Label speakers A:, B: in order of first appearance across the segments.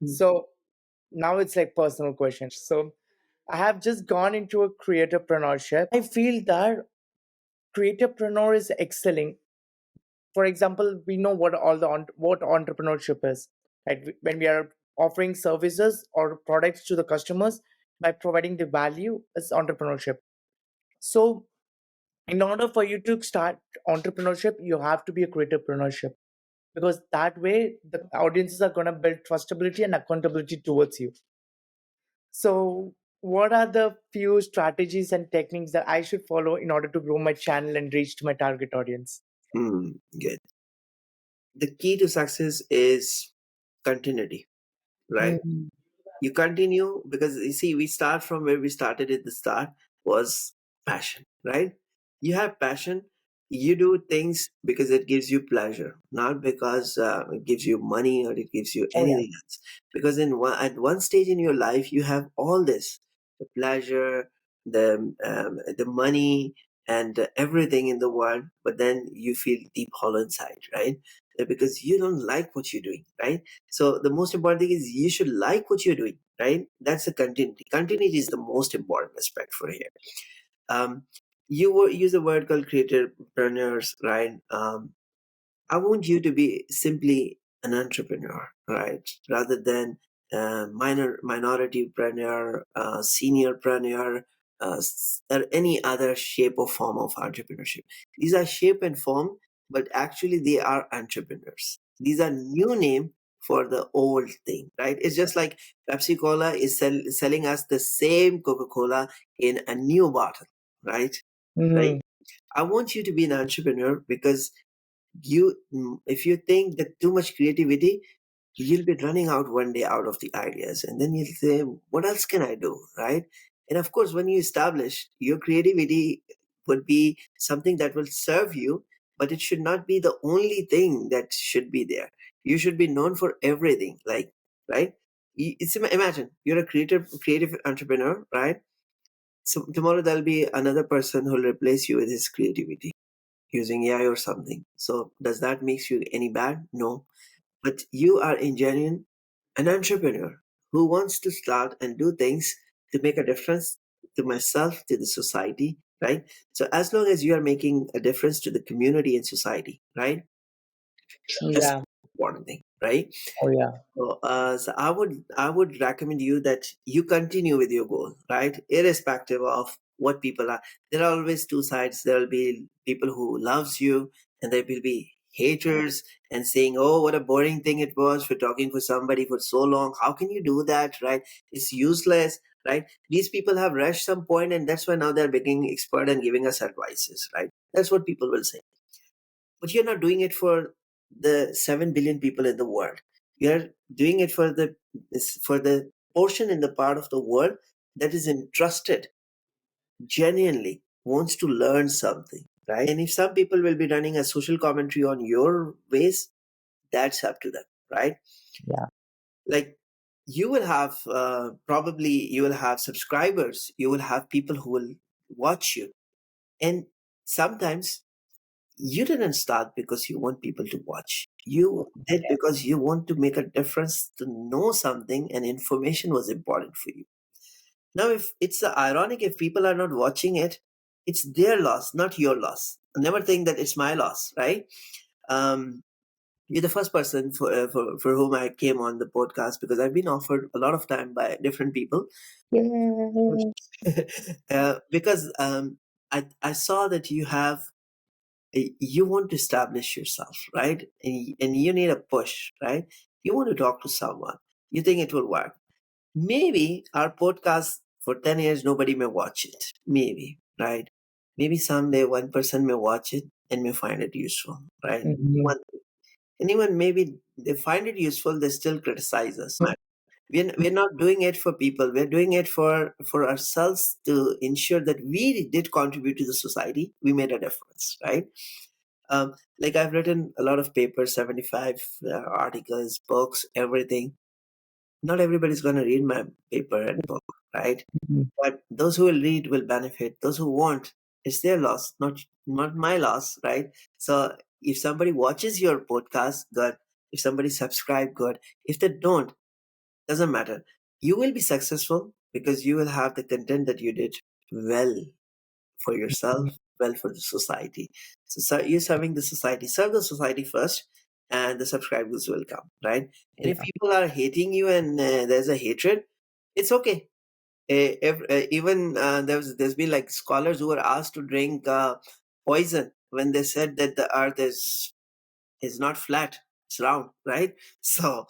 A: So now it's like personal question. So I have just gone into a creatorpreneurship. I feel that creatorpreneur is excelling. For example, we know what what entrepreneurship is. Right? When we are offering services or products to the customers by providing the value is entrepreneurship. So in order for you to start entrepreneurship, you have to be a creatorpreneurship because that way the audiences are going to build trustability and accountability towards you. So, what are the few strategies and techniques that I should follow in order to grow my channel and reach to my target audience?
B: Good. The key to success is continuity, right?
A: Mhm.
B: You continue because you see, we start from where we started at the start was passion, right? You have passion, you do things because it gives you pleasure, not because it gives you money or it gives you
A: Oh yeah.
B: anything else. Because at one stage in your life, you have all this: the pleasure, the money, and everything in the world. But then you feel deep hollow inside, right? Because you don't like what you're doing, right? So the most important thing is you should like what you're doing, right? That's the continuity. Continuity is the most important aspect for here. Um, use a word called creatorpreneurs, right? I want you to be simply an entrepreneur, right? Rather than minoritypreneur, seniorpreneur, or any other shape or form of entrepreneurship. These are shape and form, but actually they are entrepreneurs. These are new name for the old thing, right? It's just like Pepsi Cola is selling us the same Coca Cola in a new bottle, right? Right.
A: Mhm.
B: I want you to be an entrepreneur because if you think that too much creativity, you'll be running out one day out of the ideas, and then you'll say, what else can I do, right? And of course, when you establish your creativity would be something that will serve you, but it should not be the only thing that should be there. You should be known for everything, like, right? Imagine you're a creative entrepreneur, right? So tomorrow there'll be another person who'll replace you with his creativity using AI or something. So does that makes you any bad? No. But you are in genuine an entrepreneur who wants to start and do things to make a difference to myself, to the society, right? So as long as you are making a difference to the community and society, right? That's
A: Yeah.
B: the important thing, right?
A: Oh yeah.
B: So I would recommend you that you continue with your goal, right? Irrespective of what people are. There are always two sides. There will be people who loves you, and there will be haters and saying, "Oh, what a boring thing it was for talking for somebody for so long. How can you do that? Right? It's useless." Right? These people have reached some point, and that's why now they're becoming expert and giving us advices. Right? That's what people will say. But you're not doing it for the 7 billion people in the world. You're doing it for the portion in the part of the world that is interested, genuinely wants to learn something, right? And if some people will be running a social commentary on your ways, that's up to them, right?
A: Yeah.
B: Like, you will have probably you will have subscribers, you will have people who will watch you, and sometimes you didn't start because you want people to watch. You did because you want to make a difference, to know something, and information was important for you. Now, if it's ironic, if people are not watching it, it's their loss, not your loss. Never think that it's my loss, right? Um, you're the first person for whom I came on the podcast because I've been offered a lot of time by different people.
A: Yeah.
B: Because I saw that you want to establish yourself, right? And you need a push, right? You want to talk to someone. You think it will work. Maybe our podcast for 10 years, nobody may watch it. Maybe, right? Maybe someday one person may watch it and may find it useful, right?
A: Mhm.
B: Anyone, maybe they find it useful, they still criticize us. We're not doing it for people. We're doing it for ourselves to ensure that we did contribute to the society. We made a difference, right? Like, I've written a lot of papers, 75 articles, books, everything. Not everybody's going to read my paper and book, right?
A: Mhm.
B: But those who will read will benefit. Those who won't, it's their loss, not my loss, right? So if somebody watches your podcast, good. If somebody subscribe, good. If they don't, doesn't matter. You will be successful because you will have the content that you did well for yourself, well for the society. So you're serving the society. Serve the society first, and the subscribers will come, right? And if
A: Yeah.
B: people are hating you and there's a hatred, it's okay. Even there's been like scholars who were asked to drink poison when they said that the earth is not flat, it's round, right? So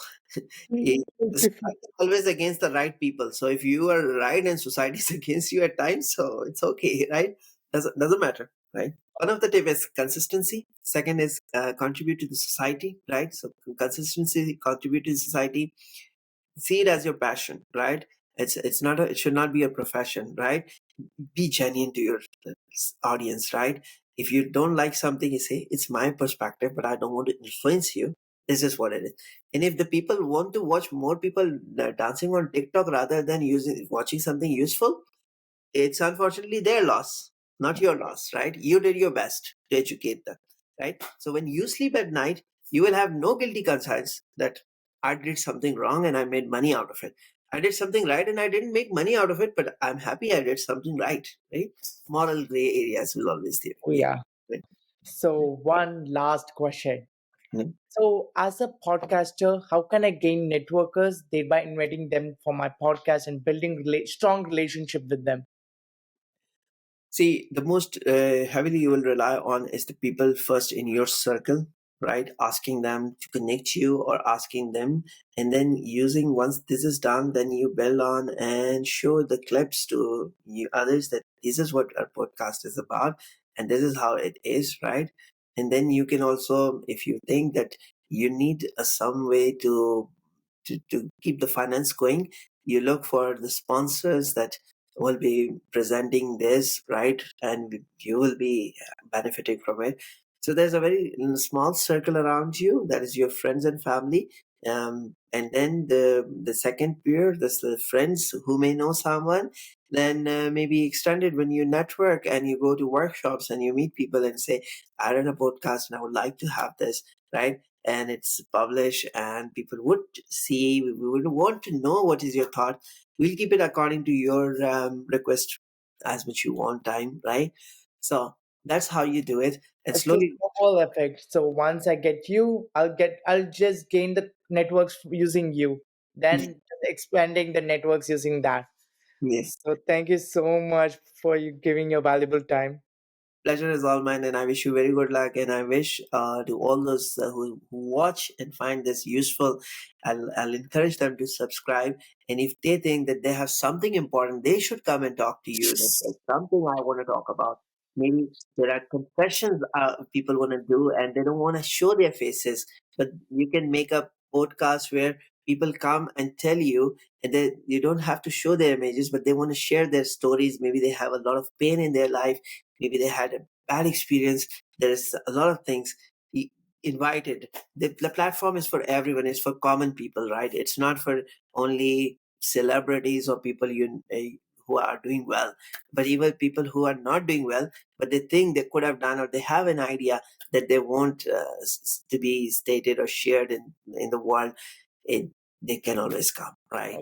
B: the society is always against the right people. So if you are right and society is against you at times, so it's okay, right? Doesn't matter, right? One of the tip is consistency. Second is contribute to the society, right? So consistency, contribute to society. See it as your passion, right? It's not it should not be a profession, right? Be genuine to your audience, right? If you don't like something, you say it's my perspective, but I don't want to influence you. This is what it is. And if the people want to watch more people dancing on TikTok rather than using watching something useful, it's unfortunately their loss, not your loss, right? You did your best to educate them, right? So when you sleep at night, you will have no guilty conscience that I did something wrong and I made money out of it. I did something right and I didn't make money out of it, but I'm happy I did something right, right? Moral gray areas will always
A: Oh,
B: be.
A: yeah.
B: Right?
A: So one last question.
B: Hmm.
A: So as a podcaster, how can I gain networkers thereby inviting them for my podcast and building strong relationship with them?
B: See, the most heavily you will rely on is the people first in your circle, right? Asking them to connect you or asking them, and then using once this is done, then you build on and show the clips to you others that this is what our podcast is about and this is how it is, right? And then you can also, if you think that you need some way to keep the finance going, you look for the sponsors that will be presenting this, right? And you will be benefiting from it. So there's a very small circle around you, that is your friends and family. And then the second peer, that's the friends who may know someone. Then maybe extended when you network and you go to workshops and you meet people and say, I run a podcast and I would like to have this, right? And it's published and people would see, we would want to know what is your thought. We'll keep it according to your request as much you want time, right? So that's how you do it. And
A: It's a
B: slowly,
A: snowball effect. So once I get you, I'll just gain the networks using you. Then just expanding the networks using that.
B: yes.
A: So thank you so much for you giving your valuable time.
B: Pleasure is all mine, and I wish you very good luck. And I wish to all those who watch and find this useful, I'll encourage them to subscribe. And if they think that they have something important, they should come and talk to you. That there's something I want to talk about. Maybe there are confessions people want to do, and they don't want to show their faces. But you can make a podcast where people come and tell you, and they, you don't have to show their images, but they want to share their stories. Maybe they have a lot of pain in their life, maybe they had a bad experience. There's a lot of things. Invited, the platform is for everyone, it's for common people, right? It's not for only celebrities or people who are doing well, but even people who are not doing well, but they think they could have done or they have an idea that they want to be stated or shared in the world. it, they can always come, right?